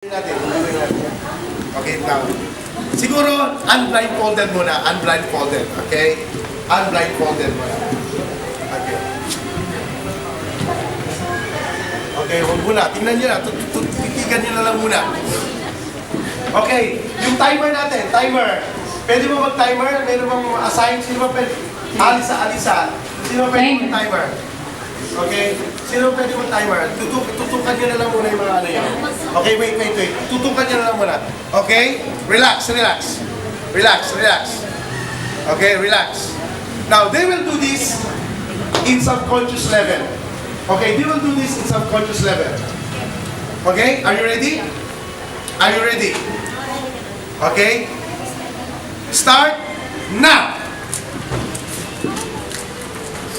Okay, now. Siguro, unblindfolded muna. Unblindfolded, okay? Unblindfolded muna. Okay. Okay, huwag muna. Tingnan nyo na. Titigan nyo na lang muna. Okay, yung timer natin. Timer. Pwede mo mag-timer? Meron bang assign? Sino ba pwede? Alisa. Sino ba pwede mag-timer? Okay? Sino pwede mag-timer? Tutukan nyo na lang muna yung mga ano yun. Okay, wait. Tutukan nyo na lang muna. Okay? Relax. Okay, relax. Now, they will do this in subconscious level. Okay, they will do this in subconscious level. Okay? Are you ready? Are you ready? Okay? Start now!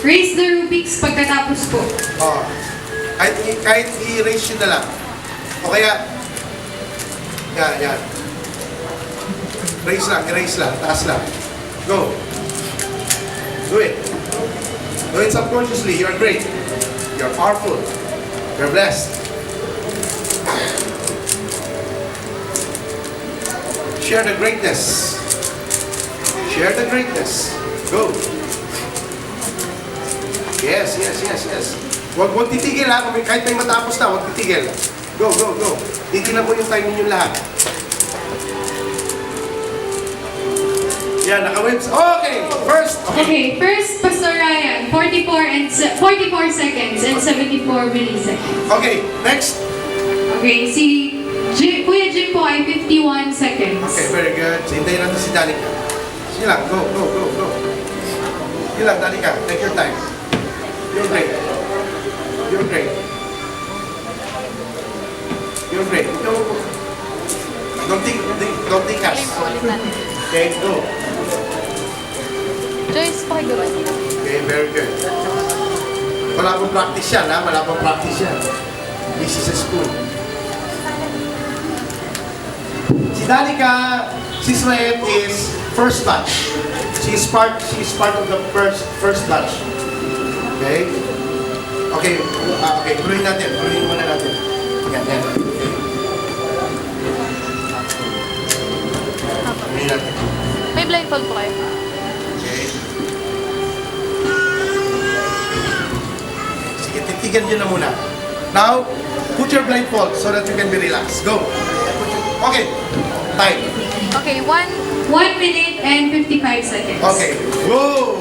Raise the Rubik's pagkatapos po. Oh. Kahit i-raise yun na lang. O kaya, yan. Raise lang, taas lang. Go. Do it. Do it subconsciously. You're great. You're powerful. You're blessed. Share the greatness. Share the greatness. Go. Yes. Huwag titigil ha. Kahit may matapos na, huwag titigil. Go. Titignan mo yung time ninyo lahat. Yan, naka-webs. Okay, first. Okay, first, Pastor Ryan, 44 seconds and 74 milliseconds. Okay, next. Okay, si Kuya Jim po ay 51 seconds. Okay, very good. So, hintayin natin si Danica. Sige lang, go. Sige lang, Danica. Take your time. You're great. Don't think cash. Okay, go. Joyce, pakigulo. Okay, very good. Wala pong practice yan, ha? This is a school. Si Danica Sismaet is first batch. She is part of the first batch. Okay? Okay, tuloy muna natin. Yan. Tuloy natin. May blindfold po kayo. Okay. Sige, titigan nyo na muna. Now, put your blindfold so that you can be relaxed. Go. Okay. Time. Okay, 1 minute and 55 seconds. Okay. Whoa.